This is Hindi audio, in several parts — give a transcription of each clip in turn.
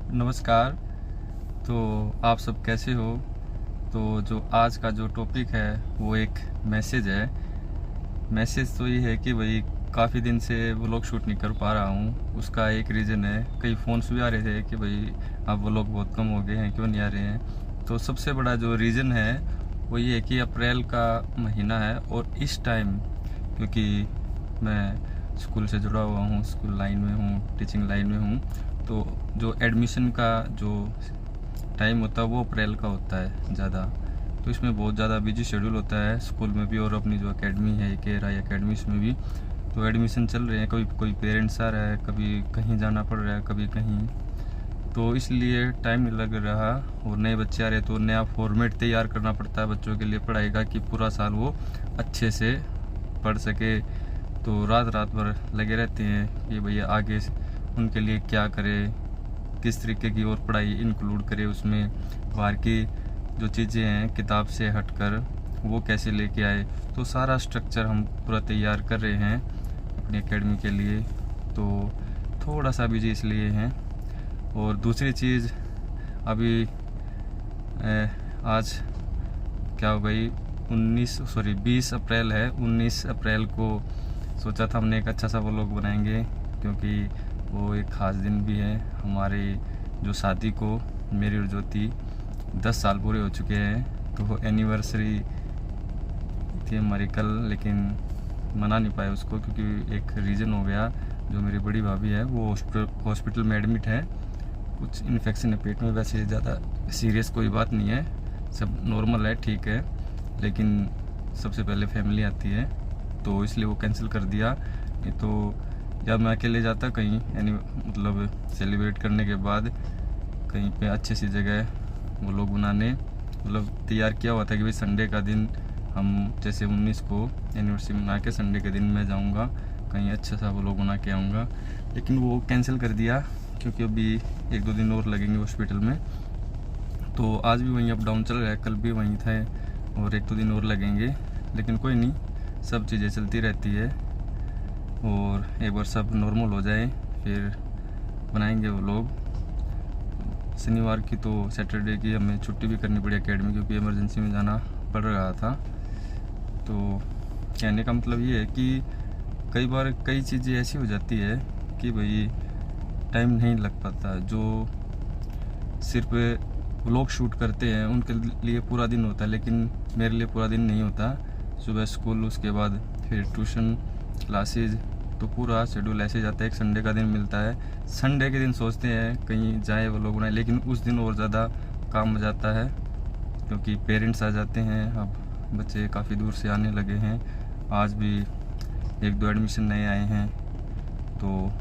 नमस्कार। तो आप सब कैसे हो? तो जो आज का जो टॉपिक है वो एक मैसेज है। मैसेज तो ये है कि भाई काफ़ी दिन से व्लॉग शूट नहीं कर पा रहा हूँ। उसका एक रीज़न है, कई फ़ोन्स भी आ रहे थे कि भाई अब व्लॉग बहुत कम हो गए हैं, क्यों नहीं आ रहे हैं। तो सबसे बड़ा जो रीज़न है वो ये है कि अप्रैल का महीना है और इस टाइम, क्योंकि मैं स्कूल से जुड़ा हुआ हूँ, स्कूल लाइन में हूँ, टीचिंग लाइन में हूँ, तो जो एडमिशन का जो टाइम होता है वो अप्रैल का होता है ज़्यादा। तो इसमें बहुत ज़्यादा बिजी शेड्यूल होता है स्कूल में भी और अपनी जो एकेडमी है के राय अकेडमी इसमें भी। तो एडमिशन चल रहे हैं, कभी कोई पेरेंट्स आ रहा है, कभी कहीं जाना पड़ रहा है, कभी कहीं, तो इसलिए टाइम नहीं लग रहा। और नए बच्चे आ रहे हैं तो नया फॉर्मेट तैयार करना पड़ता है बच्चों के लिए पढ़ाई का, कि पूरा साल वो अच्छे से पढ़ सके। तो रात रात भर लगे रहते हैं कि भैया आगे उनके लिए क्या करें, किस तरीके की और पढ़ाई इंक्लूड करें उसमें, बाहर की जो चीज़ें हैं किताब से हटकर वो कैसे लेके आए। तो सारा स्ट्रक्चर हम पूरा तैयार कर रहे हैं अपनी एकेडमी के लिए। तो थोड़ा सा बिजी इसलिए हैं। और दूसरी चीज़, अभी आज क्या हो गई, 20 अप्रैल है। 19 अप्रैल को सोचा था हमने एक अच्छा सा व्लॉग बनाएंगे, क्योंकि वो एक ख़ास दिन भी है हमारी जो शादी को, मेरी और ज्योति 10 साल पूरे हो चुके हैं। तो वो एनिवर्सरी थी हमारी कल, लेकिन मना नहीं पाए उसको क्योंकि एक रीज़न हो गया। जो मेरी बड़ी भाभी है वो हॉस्पिटल में एडमिट है, कुछ इन्फेक्शन है पेट में। वैसे ज़्यादा सीरियस कोई बात नहीं है, सब नॉर्मल है, ठीक है, लेकिन सबसे पहले फैमिली आती है, तो इसलिए वो कैंसिल कर दिया। नहीं तो जब मैं अकेले जाता कहीं मतलब सेलिब्रेट करने के बाद कहीं पे अच्छी सी जगह वो लोग बनाने, मतलब तैयार किया हुआ था कि भाई संडे का दिन हम जैसे 19 को एनिवर्सरी मना के संडे के दिन मैं जाऊंगा कहीं अच्छा सा वो लोग बना के आऊँगा, लेकिन वो कैंसिल कर दिया क्योंकि अभी 1-2 दिन और लगेंगे हॉस्पिटल में। तो आज भी वहीं अप डाउन चल रहा है, कल भी वहीं था और 1-2 दिन और लगेंगे, लेकिन कोई नहीं, सब चीज़ें चलती रहती है। और एक बार सब नॉर्मल हो जाए फिर बनाएंगे वो लोग। शनिवार की तो सैटरडे की हमें छुट्टी भी करनी पड़ी एकेडमी, क्योंकि इमरजेंसी में जाना पड़ रहा था। तो कहने का मतलब ये है कि कई बार कई चीज़ें ऐसी हो जाती है कि भाई टाइम नहीं लग पाता। जो सिर्फ व्लॉग शूट करते हैं उनके लिए पूरा दिन होता है, लेकिन मेरे लिए पूरा दिन नहीं होता। सुबह स्कूल, उसके बाद फिर ट्यूशन क्लासेज, तो पूरा शेड्यूल ऐसे जाता है। एक संडे का दिन मिलता है, संडे के दिन सोचते हैं कहीं जाए वो लोग बनाए, लेकिन उस दिन और ज़्यादा काम हो जाता है क्योंकि पेरेंट्स आ जाते हैं। अब बच्चे काफ़ी दूर से आने लगे हैं, आज भी 1-2 एडमिशन नए आए हैं, तो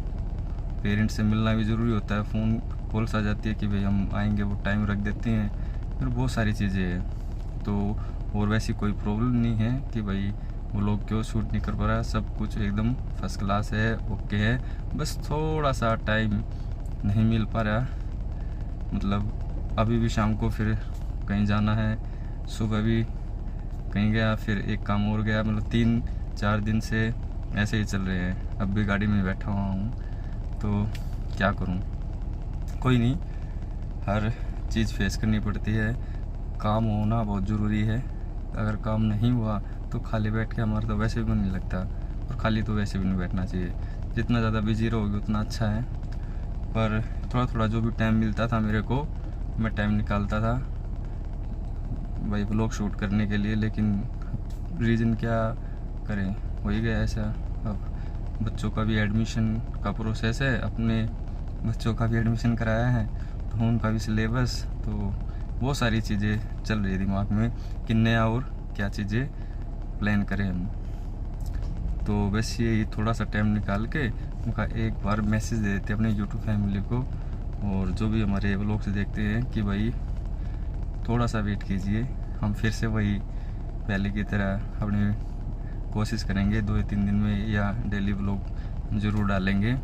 पेरेंट्स से मिलना भी ज़रूरी होता है। फ़ोन कॉल्स आ जाती है कि भाई हम आएंगे, वो टाइम रख देते हैं, फिर बहुत सारी चीज़ें हैं। तो और वैसी कोई प्रॉब्लम नहीं है कि भाई वो लोग क्यों शूट नहीं कर पा रहा है, सब कुछ एकदम फर्स्ट क्लास है, ओके है। बस थोड़ा सा टाइम नहीं मिल पा रहा, मतलब अभी भी शाम को फिर कहीं जाना है, सुबह भी कहीं गया, फिर एक काम और गया, मतलब 3-4 दिन से ऐसे ही चल रहे हैं। अब भी गाड़ी में बैठा हुआ हूँ, तो क्या करूँ। कोई नहीं, हर चीज़ फेस करनी पड़ती है। काम होना बहुत ज़रूरी है, अगर काम नहीं हुआ तो खाली बैठ के हमारा तो वैसे भी मन नहीं लगता, और खाली तो वैसे भी नहीं बैठना चाहिए। जितना ज़्यादा बिजी रहोगे उतना अच्छा है। पर थोड़ा थोड़ा जो भी टाइम मिलता था मेरे को, मैं टाइम निकालता था भाई व्लॉग शूट करने के लिए, लेकिन रीज़न क्या करें, हो ही गया ऐसा। अब बच्चों का भी एडमिशन का प्रोसेस है, अपने बच्चों का भी एडमिशन कराया है, तो उनका भी सिलेबस, तो वो सारी चीज़ें चल रही है दिमाग में कि नया और क्या चीज़ें प्लान करें हम। तो बस ये थोड़ा सा टाइम निकाल के उनका एक बार मैसेज दे देते अपने यूट्यूब फैमिली को, और जो भी हमारे व्लॉग्स देखते हैं कि भाई थोड़ा सा वेट कीजिए, हम फिर से वही पहले की तरह अपनी कोशिश करेंगे 2 या 3 दिन में, या डेली व्लॉग ज़रूर डालेंगे।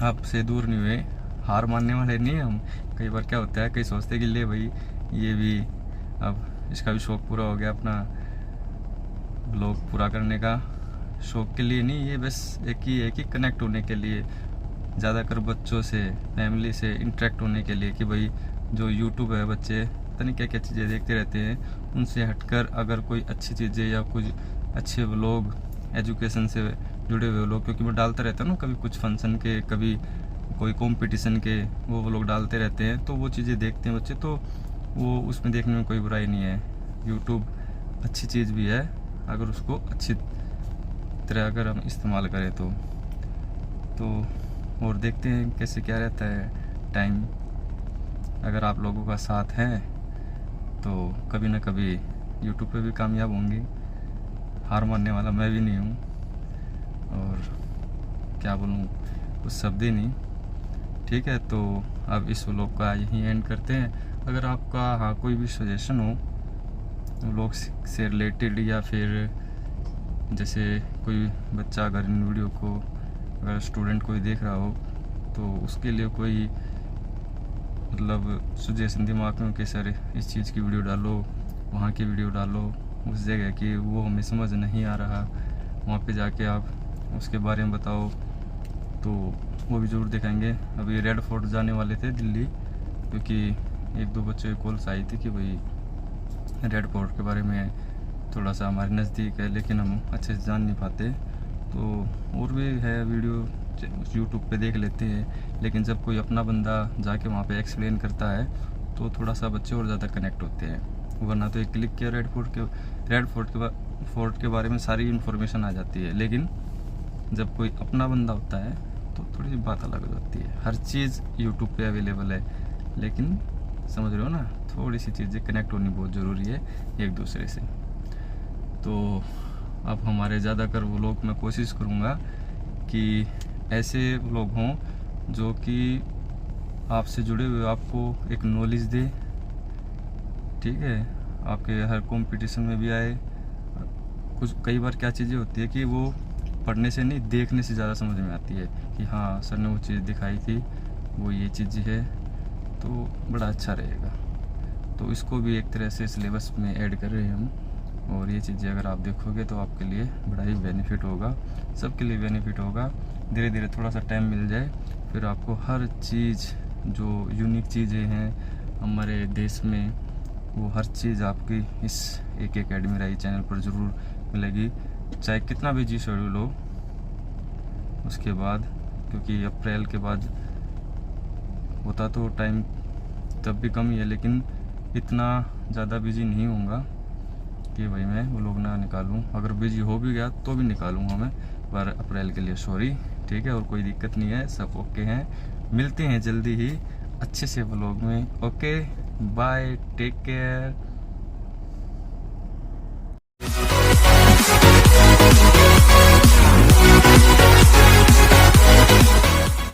आपसे दूर नहीं हुए, हार मानने वाले नहीं हम। कई बार क्या होता है, कई सोचते कि ले भाई ये भी अब इसका भी शौक़ पूरा हो गया, अपना व्लॉग पूरा करने का शौक़ के लिए नहीं, ये बस एक ही कनेक्ट होने के लिए। ज़्यादातर बच्चों से, फैमिली से इंटरेक्ट होने के लिए कि भाई जो यूट्यूब है, बच्चे पता नहीं क्या क्या चीज़ें देखते रहते हैं, उनसे हटकर अगर कोई अच्छी चीज़ें या कुछ अच्छे व्लॉग, एजुकेशन से जुड़े हुए लोग, क्योंकि मैं डालता रहता हूँ ना, कभी कुछ फंक्शन के, कभी कोई कंपटीशन के, वो लोग डालते रहते हैं, तो वो चीज़ें देखते हैं बच्चे, तो वो उसमें देखने में कोई बुराई नहीं है। यूट्यूब अच्छी चीज़ भी है अगर उसको अच्छी तरह अगर हम इस्तेमाल करें तो और देखते हैं कैसे क्या रहता है टाइम। अगर आप लोगों का साथ है तो कभी ना कभी यूट्यूब पे भी कामयाब होंगे। हार मानने वाला मैं भी नहीं हूँ, और क्या बोलूँ, कुछ शब्द ही नहीं। ठीक है, तो अब इस व्लॉग का यहीं एंड करते हैं। अगर आपका कोई भी सजेशन हो व्लॉग से रिलेटेड, या फिर जैसे कोई बच्चा अगर इन वीडियो को, अगर स्टूडेंट कोई देख रहा हो, तो उसके लिए कोई मतलब सजेशन दिमाग में कि सर इस चीज़ की वीडियो डालो, वहाँ की वीडियो डालो, उस जगह की वो हमें समझ नहीं आ रहा, वहाँ पे जाके आप उसके बारे में बताओ, तो वो भी ज़रूर दिखाएंगे। अभी रेड फोर्ट जाने वाले थे दिल्ली, क्योंकि एक दो बच्चों की कॉल्स आई थी कि भाई रेड फोर्ट के बारे में थोड़ा सा हमारे नज़दीक है, लेकिन हम अच्छे से जान नहीं पाते, तो और भी है वीडियो यूट्यूब पे देख लेते हैं। लेकिन जब कोई अपना बंदा जाके वहाँ पे एक्सप्लेन करता है तो थोड़ा सा बच्चे और ज़्यादा कनेक्ट होते हैं, वरना तो एक क्लिक किया रेड फोर्ट के बारे में सारी इन्फॉर्मेशन आ जाती है। लेकिन जब कोई अपना बंदा होता है तो थोड़ी सी बात अलग हो जाती है। हर चीज़ यूट्यूब पे अवेलेबल है, लेकिन समझ रहे हो ना, थोड़ी सी चीज़ें कनेक्ट होनी बहुत ज़रूरी है एक दूसरे से। तो अब हमारे ज़्यादातर व्लॉग मैं कोशिश करूँगा कि ऐसे व्लॉग हों जो कि आपसे जुड़े हुए, आपको एक नॉलेज दे। ठीक है, आपके हर कंपटीशन में भी आए। कुछ कई बार क्या चीज़ें होती है कि वो पढ़ने से नहीं, देखने से ज़्यादा समझ में आती है कि हाँ सर ने वो चीज़ दिखाई थी, वो ये चीज़ है, तो बड़ा अच्छा रहेगा। तो इसको भी एक तरह से सिलेबस में ऐड कर रहे हैं हम, और ये चीज़ें अगर आप देखोगे तो आपके लिए बड़ा ही बेनिफिट होगा, सबके लिए बेनिफिट होगा। धीरे धीरे थोड़ा सा टाइम मिल जाए, फिर आपको हर चीज़ जो यूनिक चीज़ें हैं हमारे देश में, वो हर चीज़ आपकी इस एक एकेडमी राही चैनल पर ज़रूर मिलेगी, चाहे कितना भी जी शेड्यूल हो। उसके बाद, क्योंकि अप्रैल के बाद होता तो टाइम तब भी कम ही है, लेकिन इतना ज़्यादा बिजी नहीं होऊंगा कि भाई मैं वो लोग ना निकालूं। अगर बिजी हो भी गया तो भी निकालूंगा मैं, पर अप्रैल के लिए सॉरी। ठीक है, और कोई दिक्कत नहीं है, सब ओके हैं। मिलते हैं जल्दी ही अच्छे से व्लॉग में। Okay, bye, take care.